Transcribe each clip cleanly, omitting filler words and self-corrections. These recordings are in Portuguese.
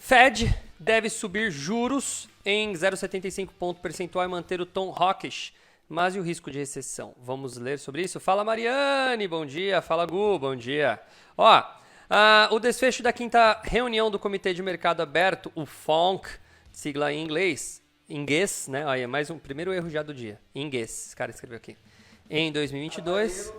Fed deve subir juros em 0,75 ponto percentual e manter o tom hawkish. Mas e o risco de recessão? Vamos ler sobre isso? Fala Mariane, bom dia. Fala Gu, bom dia. O desfecho da quinta reunião do Comitê de Mercado Aberto, o FONC, sigla em inglês, né? Olha, mais um primeiro erro já do dia. Inglês, esse cara escreveu aqui. Em 2022.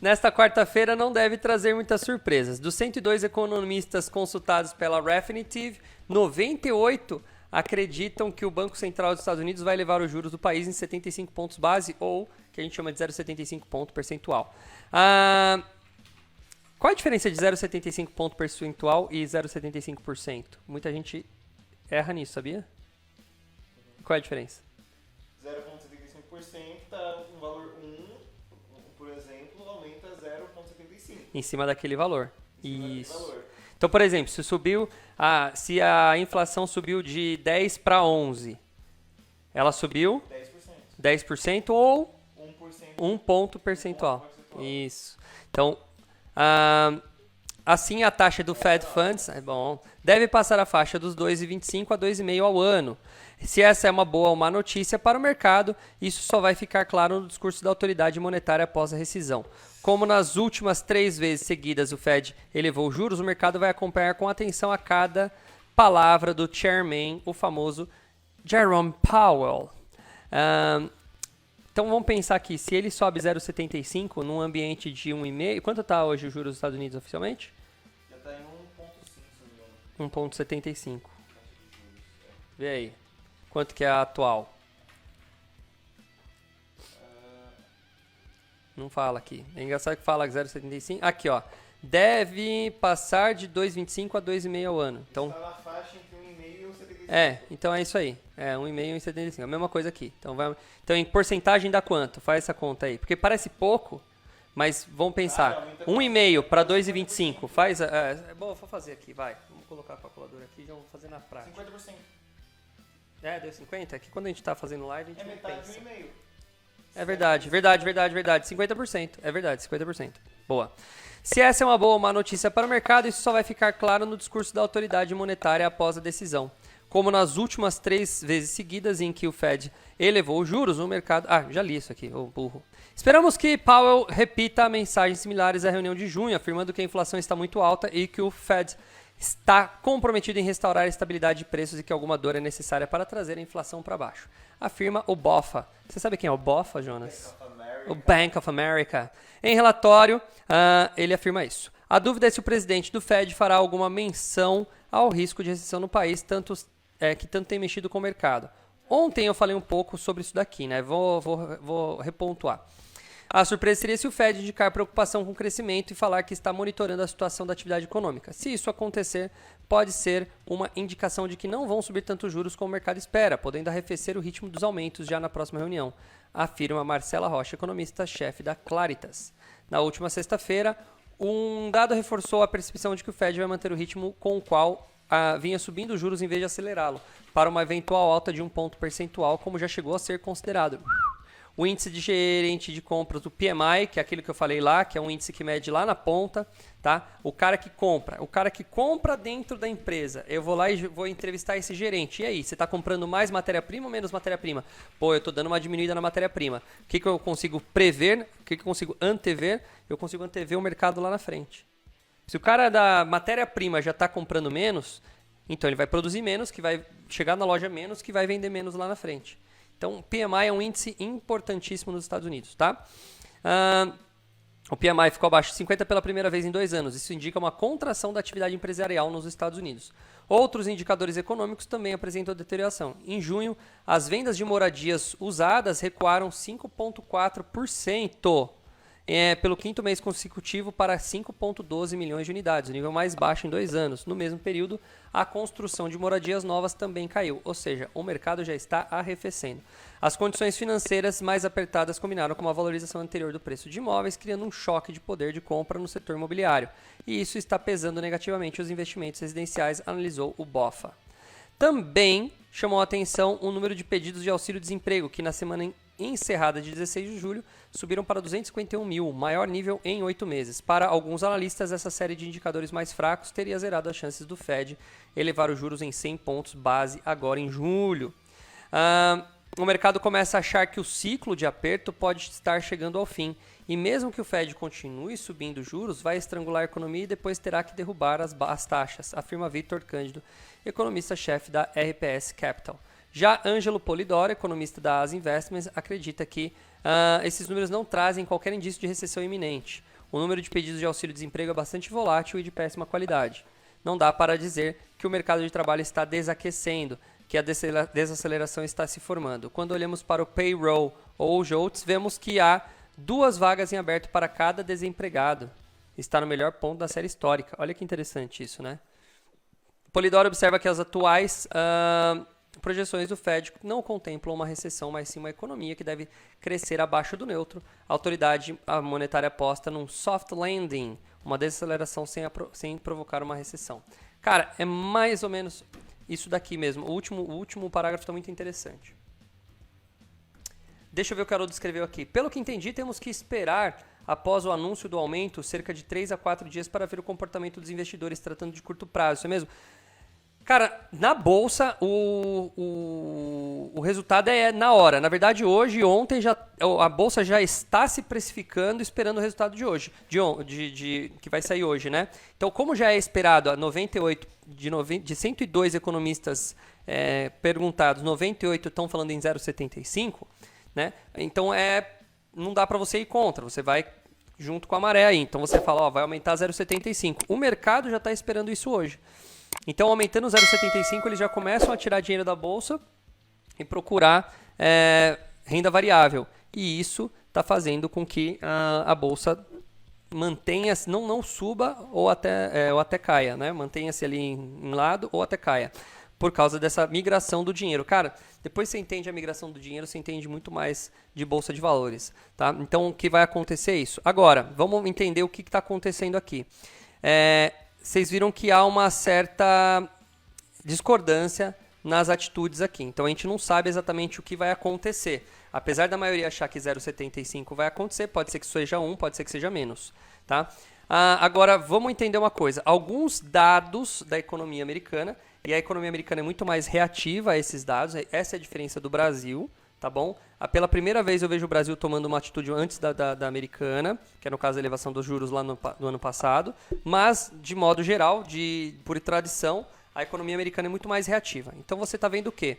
Nesta quarta-feira não deve trazer muitas surpresas. Dos 102 economistas consultados pela Refinitiv, 98 acreditam que o Banco Central dos Estados Unidos vai levar os juros do país em 75 pontos base, ou que a gente chama de 0,75 ponto percentual. Qual a diferença de 0,75 ponto percentual e 0,75%? Muita gente erra nisso, sabia? Qual é a diferença? 0,75% está um valor 1, por exemplo, aumenta 0,75. Em cima daquele valor. Isso. Então, por exemplo, se a inflação subiu de 10 para 11, ela subiu 10% ou 1 ponto percentual. Isso. Então, assim a taxa do Fed Funds deve passar a faixa dos 2,25 a 2,5 ao ano. Se essa é uma boa ou má notícia para o mercado, isso só vai ficar claro no discurso da autoridade monetária após a rescisão. Como nas últimas 3 vezes seguidas o Fed elevou os juros, o mercado vai acompanhar com atenção a cada palavra do chairman, o famoso Jerome Powell. Então vamos pensar aqui, se ele sobe 0,75 num ambiente de 1,5, quanto está hoje o juros dos Estados Unidos oficialmente? Já está em 1,5, 1,75. Vê aí, quanto que é a atual? Não fala aqui. É engraçado que fala 0,75. Aqui, ó. Deve passar de 2,25 a 2,5 ao ano. Então, está na faixa entre 1,5 e 1,75. Então é isso aí. 1,5 e 1,75. A mesma coisa aqui. Então, em porcentagem dá quanto? Faz essa conta aí. Porque parece pouco, mas vamos pensar. 1,5 para 2,25. Faz. Bom, eu vou fazer aqui, vai. Vamos colocar a calculadora aqui e já vamos fazer na prática. 50%. Deu 50? É que quando a gente está fazendo live, a gente É não metade pensa. de 1,5. É verdade. 50%. É verdade, 50%. Boa. Se essa é uma boa ou má notícia para o mercado, isso só vai ficar claro no discurso da autoridade monetária após a decisão. Como nas últimas 3 vezes seguidas em que o Fed elevou os juros, o mercado... já li isso aqui, ô burro. Esperamos que Powell repita mensagens similares à reunião de junho, afirmando que a inflação está muito alta e que o Fed está comprometido em restaurar a estabilidade de preços e que alguma dor é necessária para trazer a inflação para baixo. Afirma o BOFA. Você sabe quem é o BOFA, Jonas? O Bank of America. Em relatório, ele afirma isso. A dúvida é se o presidente do Fed fará alguma menção ao risco de recessão no país, que tanto tem mexido com o mercado. Ontem eu falei um pouco sobre isso daqui, né? Vou repontuar. A surpresa seria se o Fed indicar preocupação com o crescimento e falar que está monitorando a situação da atividade econômica. Se isso acontecer, pode ser uma indicação de que não vão subir tantos juros como o mercado espera, podendo arrefecer o ritmo dos aumentos já na próxima reunião, afirma Marcela Rocha, economista-chefe da Claritas. Na última sexta-feira, um dado reforçou a percepção de que o Fed vai manter o ritmo com o qual vinha subindo os juros em vez de acelerá-lo, para uma eventual alta de 1 ponto percentual, como já chegou a ser considerado. O índice de gerente de compras, o PMI, que é aquele que eu falei lá, que é um índice que mede lá na ponta, tá? O cara que compra dentro da empresa. Eu vou lá e vou entrevistar esse gerente. E aí, você está comprando mais matéria-prima ou menos matéria-prima? Pô, eu estou dando uma diminuída na matéria-prima. O que eu consigo prever? O que eu consigo antever? Eu consigo antever o mercado lá na frente. Se o cara da matéria-prima já está comprando menos, então ele vai produzir menos, que vai chegar na loja menos, que vai vender menos lá na frente. Então, o PMI é um índice importantíssimo nos Estados Unidos, tá? O PMI ficou abaixo de 50 pela primeira vez em 2 anos. Isso indica uma contração da atividade empresarial nos Estados Unidos. Outros indicadores econômicos também apresentam deterioração. Em junho, as vendas de moradias usadas recuaram 5,4%. Pelo 5º mês consecutivo para 5,12 milhões de unidades, o nível mais baixo em 2 anos. No mesmo período, a construção de moradias novas também caiu, ou seja, o mercado já está arrefecendo. As condições financeiras mais apertadas combinaram com uma valorização anterior do preço de imóveis, criando um choque de poder de compra no setor imobiliário. E isso está pesando negativamente os investimentos residenciais, analisou o BOFA. Também chamou a atenção o número de pedidos de auxílio-desemprego, que na semana encerrada de 16 de julho subiram para 251 mil, maior nível em 8 meses. Para alguns analistas, essa série de indicadores mais fracos teria zerado as chances do Fed elevar os juros em 100 pontos base agora em julho. O mercado começa a achar que o ciclo de aperto pode estar chegando ao fim. E mesmo que o Fed continue subindo juros, vai estrangular a economia e depois terá que derrubar as taxas, afirma Victor Cândido, economista-chefe da RPS Capital. Já Ângelo Polidoro, economista da Asa Investments, acredita que esses números não trazem qualquer indício de recessão iminente. O número de pedidos de auxílio-desemprego é bastante volátil e de péssima qualidade. Não dá para dizer que o mercado de trabalho está desaquecendo, que a desaceleração está se formando. Quando olhamos para o payroll ou JOLTS, vemos que há 2 vagas em aberto para cada desempregado. Está no melhor ponto da série histórica. Olha que interessante isso, né? Polidoro observa que as atuais projeções do Fed não contemplam uma recessão, mas sim uma economia que deve crescer abaixo do neutro. A autoridade monetária aposta num soft landing, uma desaceleração sem provocar uma recessão. Cara, é mais ou menos isso daqui mesmo. O último parágrafo está muito interessante. Deixa eu ver o que o Haroldo escreveu aqui. Pelo que entendi, temos que esperar, após o anúncio do aumento, cerca de 3 a 4 dias para ver o comportamento dos investidores tratando de curto prazo. Isso é mesmo? Cara, na bolsa, o resultado é na hora. Na verdade, hoje e ontem, a bolsa já está se precificando esperando o resultado de hoje, que vai sair hoje, né? Então, como já é esperado, de 102 economistas perguntados, 98 estão falando em 0,75, né? Então, não dá para você ir contra, você vai junto com a maré aí. Então, você fala, vai aumentar 0,75. O mercado já está esperando isso hoje. Então, aumentando 0,75, eles já começam a tirar dinheiro da bolsa e procurar renda variável. E isso está fazendo com que a bolsa mantenha-se, não suba ou até caia, né? Mantenha-se ali em lado ou até caia, por causa dessa migração do dinheiro. Cara, depois você entende a migração do dinheiro, você entende muito mais de bolsa de valores, tá? Então, o que vai acontecer é isso. Agora, vamos entender o que está acontecendo aqui. Vocês viram que há uma certa discordância nas atitudes aqui. Então, a gente não sabe exatamente o que vai acontecer. Apesar da maioria achar que 0,75 vai acontecer, pode ser que seja 1, pode ser que seja menos. Tá? Agora, vamos entender uma coisa. Alguns dados da economia americana, e a economia americana é muito mais reativa a esses dados, essa é a diferença do Brasil. Tá bom? Pela primeira vez eu vejo o Brasil tomando uma atitude antes da americana, que é no caso a elevação dos juros lá no ano passado, mas de modo geral, por tradição, a economia americana é muito mais reativa. Então você está vendo o quê?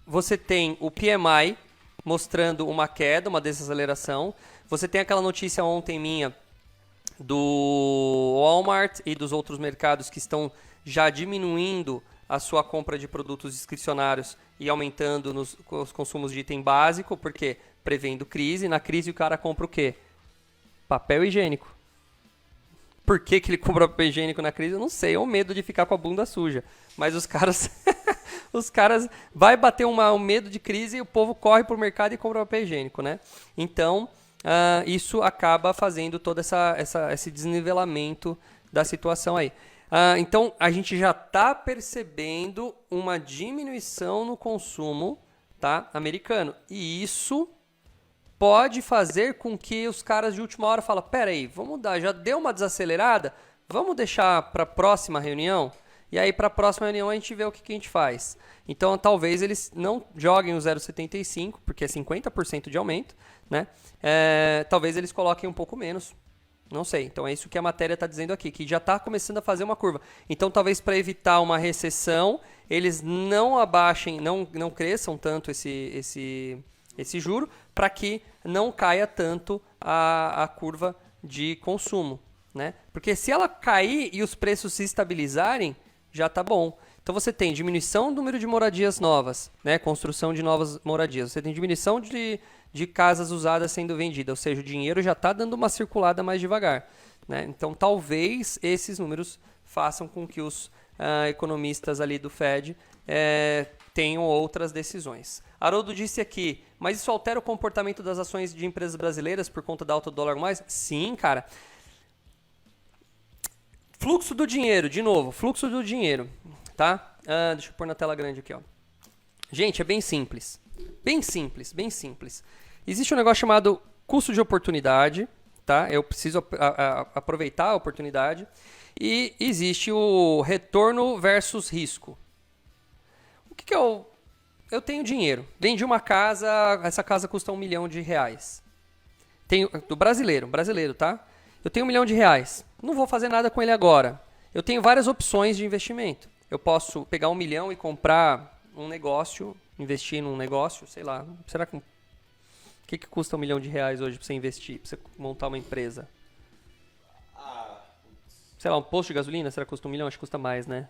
Você tem o PMI mostrando uma queda, uma desaceleração, você tem aquela notícia ontem minha do Walmart e dos outros mercados que estão já diminuindo a sua compra de produtos discricionários e aumentando os consumos de item básico, porque prevendo crise. Na crise o cara compra o quê? Papel higiênico. Por que ele compra papel higiênico na crise? Eu não sei, é o medo de ficar com a bunda suja. Mas os caras vai bater um medo de crise e o povo corre pro mercado e compra papel higiênico, né? Então, isso acaba fazendo todo esse desnivelamento da situação aí. Então, a gente já está percebendo uma diminuição no consumo, tá, americano. E isso pode fazer com que os caras de última hora falem, pera aí, vamos mudar, já deu uma desacelerada, vamos deixar para a próxima reunião? E aí, para a próxima reunião, a gente vê o que a gente faz. Então, talvez eles não joguem o 0,75, porque é 50% de aumento, né? Talvez eles coloquem um pouco menos. Não sei, então é isso que a matéria está dizendo aqui, que já está começando a fazer uma curva. Então, talvez para evitar uma recessão, eles não abaixem, não cresçam tanto esse juro, para que não caia tanto a curva de consumo, né? Porque se ela cair e os preços se estabilizarem, já está bom. Então, você tem diminuição do número de moradias novas, né? Construção de novas moradias. Você tem diminuição de casas usadas sendo vendidas, ou seja, o dinheiro já está dando uma circulada mais devagar, né? Então, talvez esses números façam com que os economistas ali do Fed tenham outras decisões. Haroldo disse aqui, mas isso altera o comportamento das ações de empresas brasileiras por conta da alta do dólar mais? Sim, cara. Fluxo do dinheiro, de novo, fluxo do dinheiro, tá? Deixa eu pôr na tela grande aqui, ó. Gente, é bem simples. Bem simples, bem simples. Existe um negócio chamado custo de oportunidade, tá? Eu preciso aproveitar a oportunidade. E existe o retorno versus risco. O que é o... Eu tenho dinheiro. Vendi uma casa, essa casa custa R$1 milhão. Do brasileiro, tá? Eu tenho R$1 milhão. Não vou fazer nada com ele agora. Eu tenho várias opções de investimento. Eu posso pegar R$1 milhão e comprar um negócio, investir num negócio, sei lá. Será que... O que custa R$1 milhão hoje para você investir, para você montar uma empresa? Sei lá, um posto de gasolina, será que custa R$1 milhão? Acho que custa mais, né?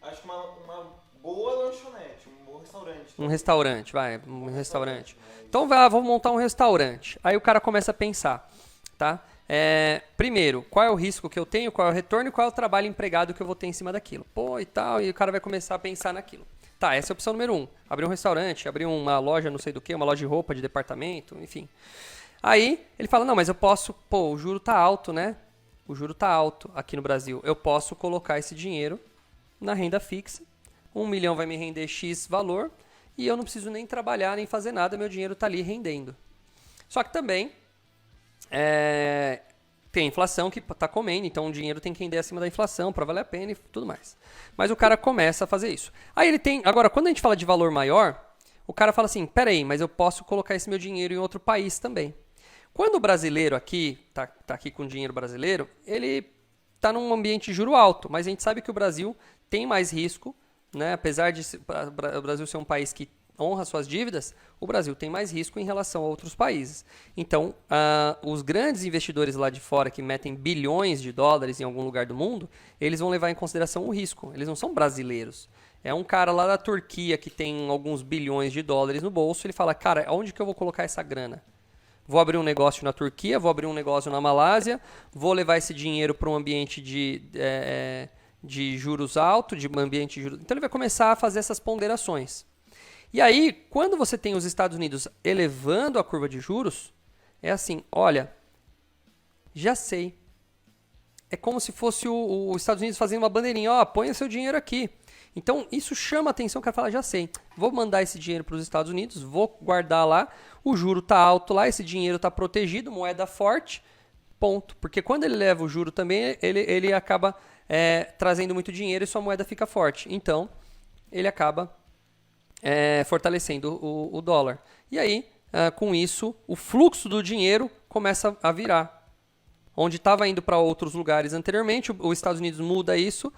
Acho que uma boa lanchonete, um bom restaurante. Um restaurante, um restaurante. Então, vamos montar um restaurante. Aí o cara começa a pensar, tá? Primeiro, qual é o risco que eu tenho, qual é o retorno e qual é o trabalho empregado que eu vou ter em cima daquilo. Pô, e tal, e o cara vai começar a pensar naquilo. Tá, essa é a opção número 1. Abrir um restaurante, abrir uma loja não sei do que, uma loja de roupa, de departamento, enfim. Aí ele fala, não, mas eu posso, o juro tá alto, né? O juro tá alto aqui no Brasil. Eu posso colocar esse dinheiro na renda fixa. R$1 milhão vai me render X valor e eu não preciso nem trabalhar, nem fazer nada, meu dinheiro tá ali rendendo. Só que também tem a inflação que tá comendo, então o dinheiro tem que render acima da inflação para valer a pena e tudo mais. Mas o cara começa a fazer isso. Aí ele tem... Agora, quando a gente fala de valor maior, o cara fala assim, peraí, mas eu posso colocar esse meu dinheiro em outro país também. Quando o brasileiro aqui, tá aqui com dinheiro brasileiro, ele está num ambiente de juro alto, mas a gente sabe que o Brasil tem mais risco, né? Apesar de o Brasil ser um país que honra suas dívidas, o Brasil tem mais risco em relação a outros países. Então, os grandes investidores lá de fora que metem bilhões de dólares em algum lugar do mundo, eles vão levar em consideração o risco. Eles não são brasileiros. É um cara lá da Turquia que tem alguns bilhões de dólares no bolso, ele fala, cara, onde que eu vou colocar essa grana? Vou abrir um negócio na Turquia, vou abrir um negócio na Malásia, vou levar esse dinheiro para um ambiente de juros altos, de ambiente de juros... Então ele vai começar a fazer essas ponderações. E aí, quando você tem os Estados Unidos elevando a curva de juros, é assim, olha, já sei. É como se fosse os Estados Unidos fazendo uma bandeirinha, ponha seu dinheiro aqui. Então, isso chama a atenção, o cara fala, já sei, vou mandar esse dinheiro para os Estados Unidos, vou guardar lá, o juro está alto lá, esse dinheiro está protegido, moeda forte, ponto. Porque quando ele leva o juro também, ele acaba trazendo muito dinheiro e sua moeda fica forte. Então, ele acaba fortalecendo o dólar. E aí, com isso, o fluxo do dinheiro começa a virar. Onde estava indo para outros lugares anteriormente, os Estados Unidos muda isso,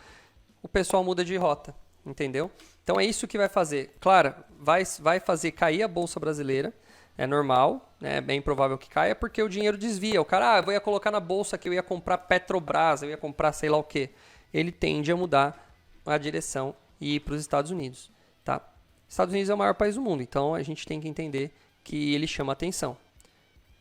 o pessoal muda de rota. Entendeu? Então é isso que vai fazer. Claro, vai fazer cair a bolsa brasileira. É normal, né? É bem provável que caia, porque o dinheiro desvia. O cara, eu ia colocar na bolsa que eu ia comprar Petrobras, eu ia comprar sei lá o quê. Ele tende a mudar a direção e ir para os Estados Unidos. Tá? Estados Unidos é o maior país do mundo, então a gente tem que entender que ele chama atenção.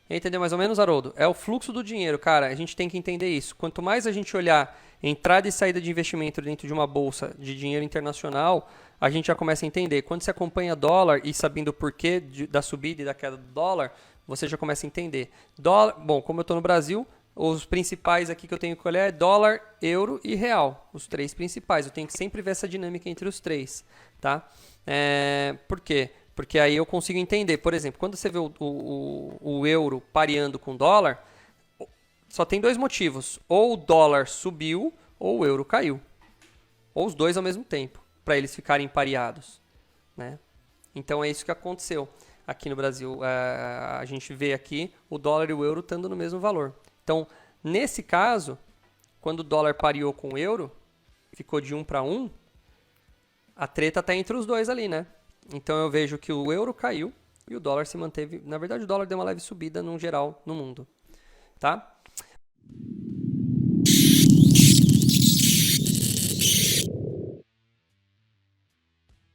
Entendeu mais ou menos, Haroldo? É o fluxo do dinheiro, cara. A gente tem que entender isso. Quanto mais a gente olhar entrada e saída de investimento dentro de uma bolsa de dinheiro internacional, a gente já começa a entender. Quando você acompanha dólar e sabendo o porquê da subida e da queda do dólar, você já começa a entender. Bom, como eu estou no Brasil, os principais aqui que eu tenho que olhar é dólar, euro e real. Os três principais. Eu tenho que sempre ver essa dinâmica entre os três. Tá? Por quê? Porque aí eu consigo entender. Por exemplo, quando você vê o euro pareando com o dólar, só tem dois motivos. Ou o dólar subiu, ou o euro caiu. Ou os dois ao mesmo tempo, para eles ficarem pareados. Né? Então é isso que aconteceu aqui no Brasil. A gente vê aqui o dólar e o euro estando no mesmo valor. Então, nesse caso, quando o dólar pareou com o euro, ficou de 1 para 1, a treta está entre os dois ali, né? Então eu vejo que o euro caiu e o dólar se manteve. Na verdade, o dólar deu uma leve subida no geral no mundo. Tá?